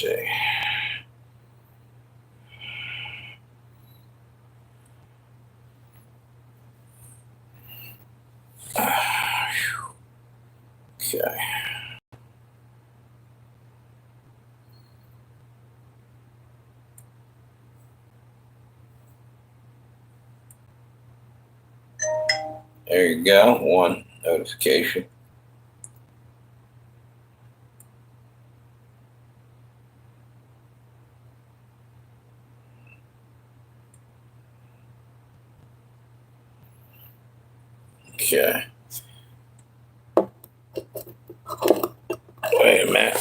see. Okay. There you go. One notification. Okay. Wait a minute.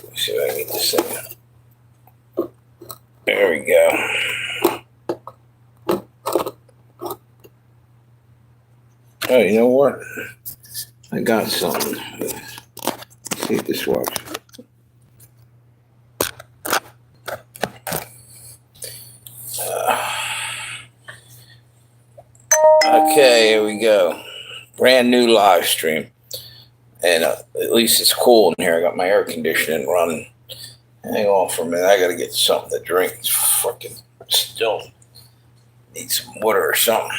Let's see if I can get this thing. There we go. Oh, you know what? I got something. Let's see if this works. Okay, here we go. Brand new live stream. And at least it's cool in here. I got my air conditioning running. Hang on for a minute. I got to get something to drink. It's fucking still need some water or something.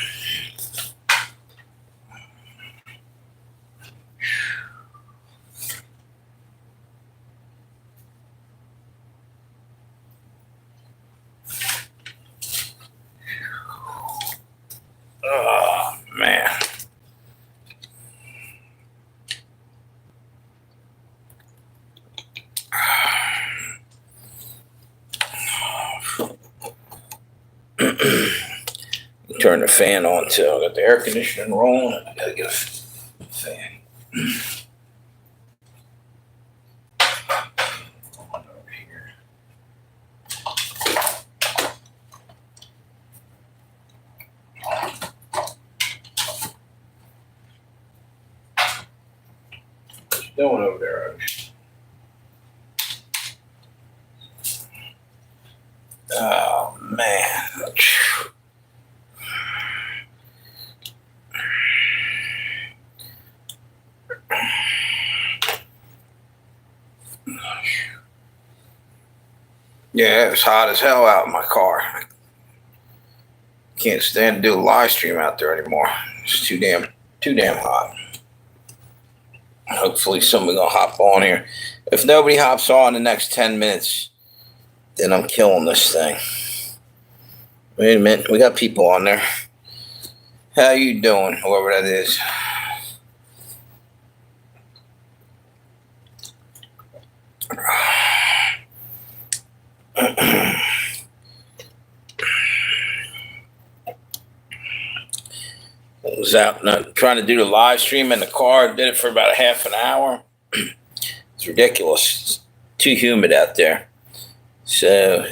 Oh, man. Turn the fan on too. I got the air conditioning rolling. I gotta get a fan. Over here. What you doing over there, Osh? Oh man. Yeah, it's hot as hell out in my car. Can't stand to do a live stream out there anymore. It's too damn hot. Hopefully somebody gonna hop on here. If nobody hops on the next 10 minutes, then I'm killing this thing. Wait a minute, we got people on there. How you doing, whoever that is? I was out trying to do the live stream in the car. Did it for about a half an hour. It's ridiculous. It's too humid out there. So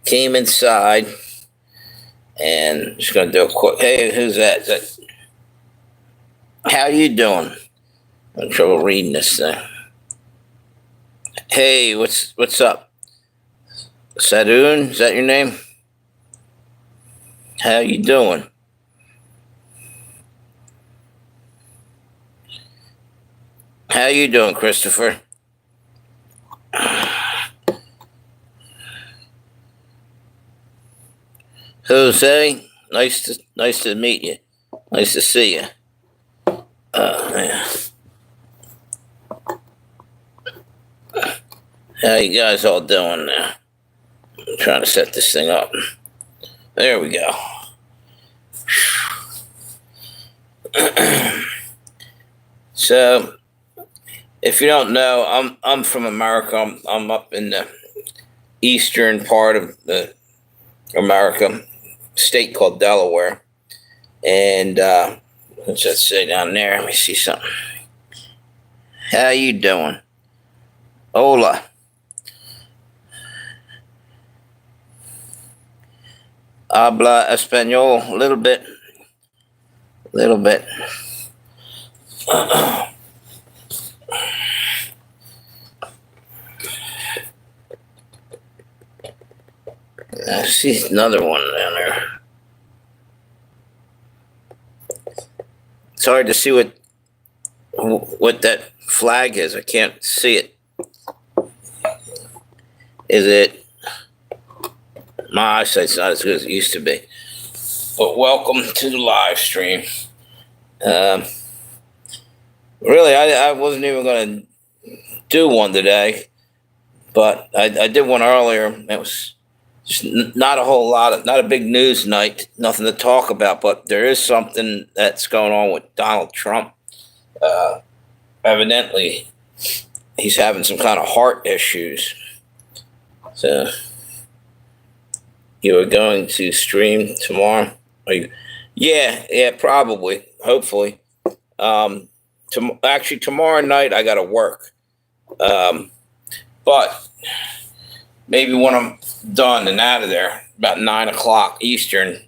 came inside and just gonna do a quick. Hey, who's that? How you doing? I'm having trouble reading this thing. Hey, what's up? Sadoon, is that your name? How you doing? How you doing, Christopher? Jose, nice to meet you. Nice to see you. Oh man. How you guys all doing now? I'm trying to set this thing up. There we go. So, if you don't know, I'm from America. I'm up in the eastern part of the America, state called Delaware, and what's that say down there? Let me see something. How you doing? Hola. Habla español a little bit. I see another one down there. It's hard to see what that flag is. I can't see it. Is it? My eyesight's not as good as it used to be. But welcome to the live stream. Um, really, I wasn't even going to do one today, but I did one earlier. It was just not a whole lot of, not a big news night, nothing to talk about, but there is something that's going on with Donald Trump. Evidently, he's having some kind of heart issues. So, you are going to stream tomorrow? Are you? Yeah, probably. Hopefully. Actually, tomorrow night I got to work. But maybe when I'm done and out of there, about 9 o'clock Eastern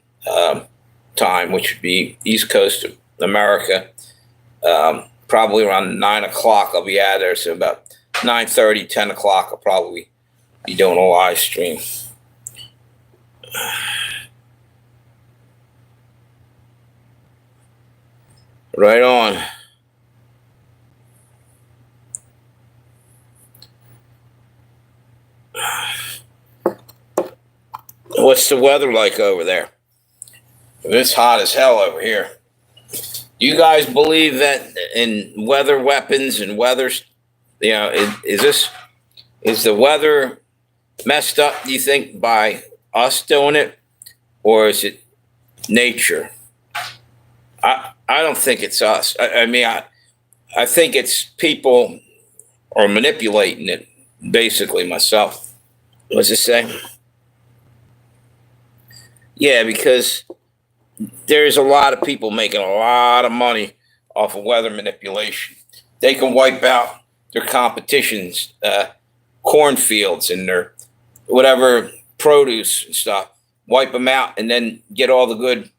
time, which would be East Coast of America, probably around 9 o'clock I'll be out of there. So about 9:30, 10 o'clock I'll probably be doing a live stream. Right on. What's the weather like over there? It's hot as hell over here. You guys believe that in weather weapons and weathers? Is the weather messed up, do you think, by us doing it? Or is it nature? I don't think it's us. I think it's people are manipulating it, basically, myself. What's it say? Yeah, because there's a lot of people making a lot of money off of weather manipulation. They can wipe out their competition's cornfields and their whatever produce and stuff, wipe them out, and then get all the good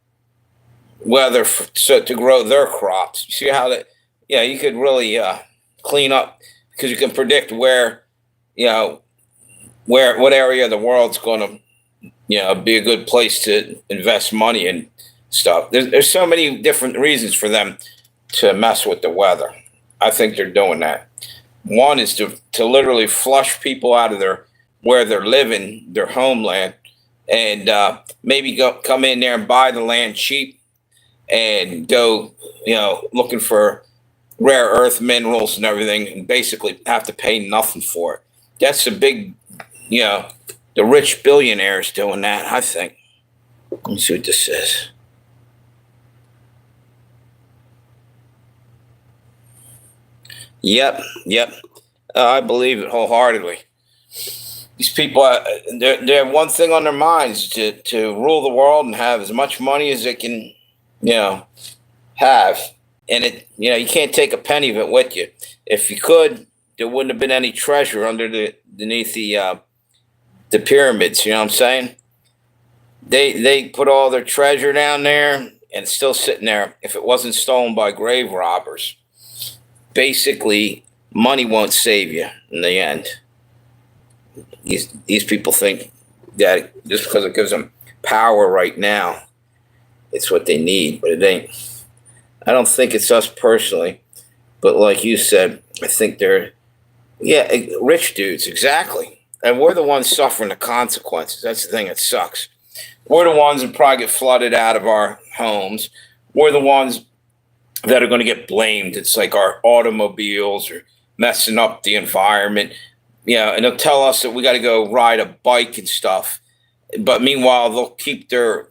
weather to grow their crops. You see how that? Yeah, you could really clean up because you can predict where what area of the world's going to be a good place to invest money and stuff. There's so many different reasons for them to mess with the weather. I think they're doing that. One is to literally flush people out of where they're living, their homeland, and maybe come in there and buy the land cheap and go, looking for rare earth minerals and everything, and basically have to pay nothing for it. That's a big, the rich billionaires doing that, I think. Let me see what this says. Yep. I believe it wholeheartedly. These people, they have one thing on their minds to rule the world and have as much money as they can, have. And you can't take a penny of it with you. If you could, there wouldn't have been any treasure underneath the pyramids. You know what I'm saying? They put all their treasure down there and it's still sitting there if it wasn't stolen by grave robbers. Basically, money won't save you in the end. These people think that just because it gives them power right now, it's what they need, but it ain't. I don't think it's us personally, but like you said, I think they're rich dudes, exactly. And we're the ones suffering the consequences. That's the thing that sucks. We're the ones that probably get flooded out of our homes. We're the ones that are going to get blamed. It's like our automobiles are messing up the environment. And they'll tell us that we got to go ride a bike and stuff. But meanwhile, they'll keep their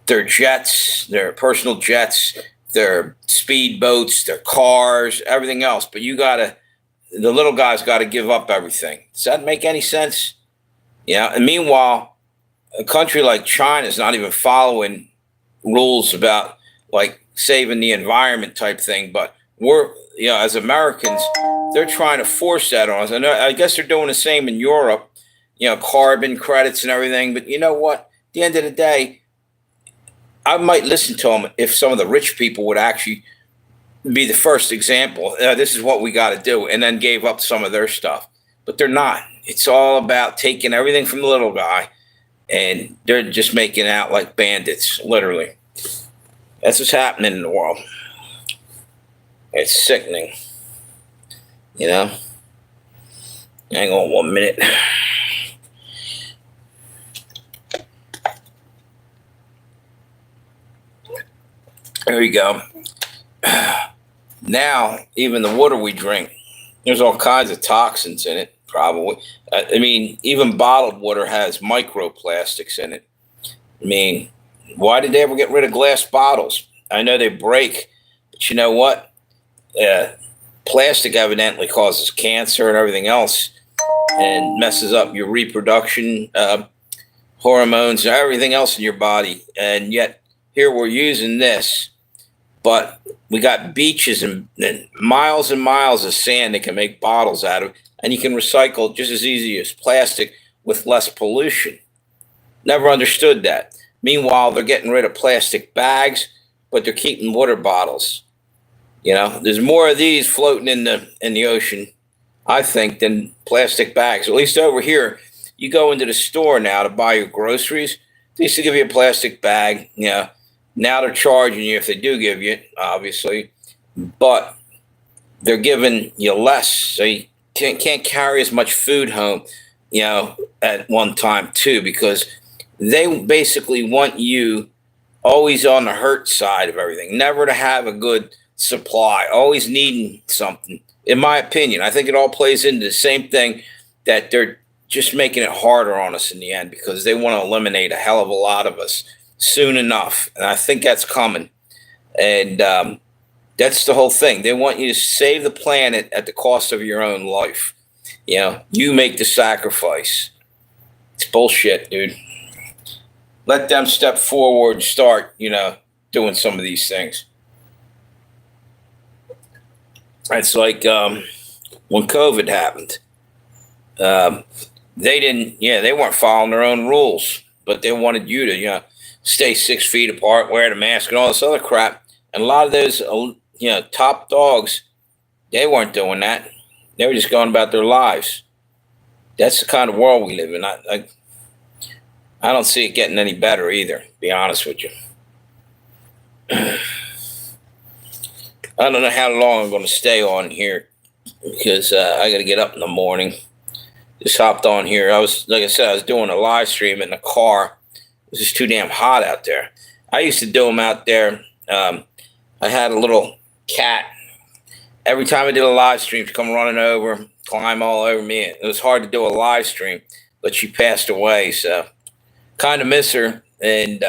jets, their personal jets, their speedboats, their cars, everything else. But the little guys got to give up everything. Does that make any sense? And meanwhile, a country like China is not even following rules about like saving the environment type thing. But we're, as Americans, they're trying to force that on us. And I guess they're doing the same in Europe, carbon credits and everything. But you know what? At the end of the day, I might listen to them if some of the rich people would actually be the first example. This is what we got to do, and then gave up some of their stuff. But they're not. It's all about taking everything from the little guy, and they're just making out like bandits, literally. That's what's happening in the world. It's sickening, Hang on 1 minute. There you go. Now, even the water we drink, there's all kinds of toxins in it, probably. I mean, even bottled water has microplastics in it. I mean, why did they ever get rid of glass bottles? I know they break, but you know what? Plastic evidently causes cancer and everything else and messes up your reproduction, hormones, and everything else in your body. And yet, here we're using this, but we got beaches and miles of sand that can make bottles out of, and you can recycle just as easy as plastic with less pollution. Never understood that. Meanwhile, they're getting rid of plastic bags, but they're keeping water bottles. You know, there's more of these floating in the ocean, I think, than plastic bags. At least over here, you go into the store now to buy your groceries. They used to give you a plastic bag. You know, now they're charging you if they do give you it, obviously, but they're giving you less, so you can't carry as much food home. You know, at one time too, because they basically want you always on the hurt side of everything, never to have a good supply, always needing something. In my opinion, I think it all plays into the same thing, that they're just making it harder on us in the end because they want to eliminate a hell of a lot of us soon enough. And I think that's coming. And that's the whole thing. They want you to save the planet at the cost of your own life. You know, you make the sacrifice. It's bullshit, dude. Let them step forward and start, you know, doing some of these things. It's like when COVID happened. They weren't following their own rules, but they wanted you to, you know, stay 6 feet apart, wear the mask, and all this other crap. And a lot of those, you know, top dogs, they weren't doing that. They were just going about their lives. That's the kind of world we live in. I don't see it getting any better either, to be honest with you. I don't know how long I'm going to stay on here because I got to get up in the morning. Just hopped on here. Like I said, I was doing a live stream in the car. It was just too damn hot out there. I used to do them out there. I had a little cat. Every time I did a live stream, she'd come running over, climb all over me. It was hard to do a live stream, but she passed away, so kind of miss her. And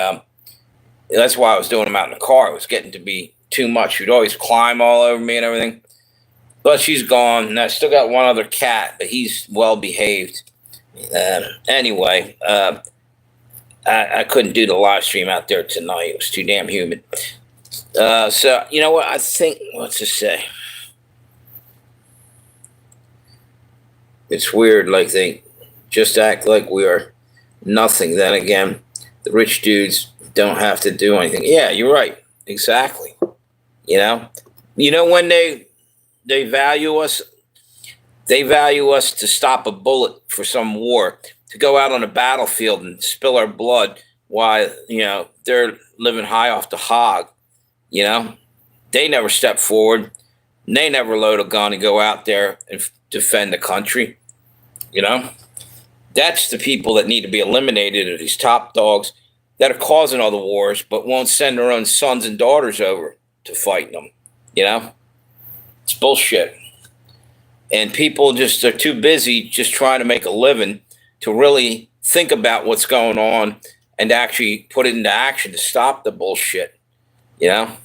that's why I was doing them out in the car. It was getting to be too much. She'd always climb all over me and everything. But she's gone, and I still got one other cat, but he's well behaved. Anyway, I couldn't do the live stream out there tonight. It was too damn humid. So, you know what? I think, what's to say? It's weird, like they just act like we are nothing. Then again, the rich dudes don't have to do anything. Yeah, you're right. Exactly. You know when they value us, they value us to stop a bullet for some war, to go out on a battlefield and spill our blood while, you know, they're living high off the hog. You know, they never step forward. And they never load a gun and go out there and defend the country. You know, that's the people that need to be eliminated, are these top dogs that are causing all the wars, but won't send their own sons and daughters over to fight them. You know, it's bullshit. And people just are too busy just trying to make a living to really think about what's going on and actually put it into action to stop the bullshit. You know,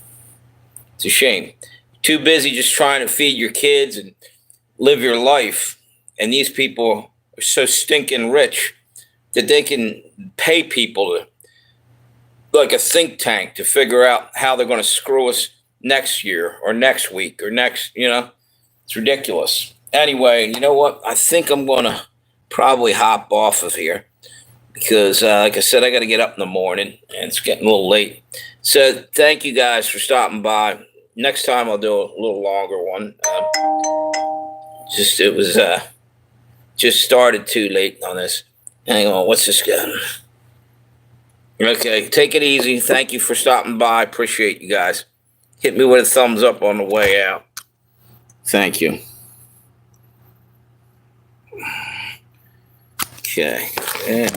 it's a shame. Too busy just trying to feed your kids and live your life. And these people are so stinking rich that they can pay people to, like a think tank, to figure out how they're going to screw us next year or next week or next, you know, it's ridiculous. Anyway, you know what? I think I'm going to probably hop off of here because, like I said, I got to get up in the morning and it's getting a little late. So thank you guys for stopping by. Next time I'll do a little longer one. It was just started too late on this. Hang on, what's this guy? Okay, take it easy. Thank you for stopping by. Appreciate you guys. Hit me with a thumbs up on the way out. Thank you. Okay. Yeah.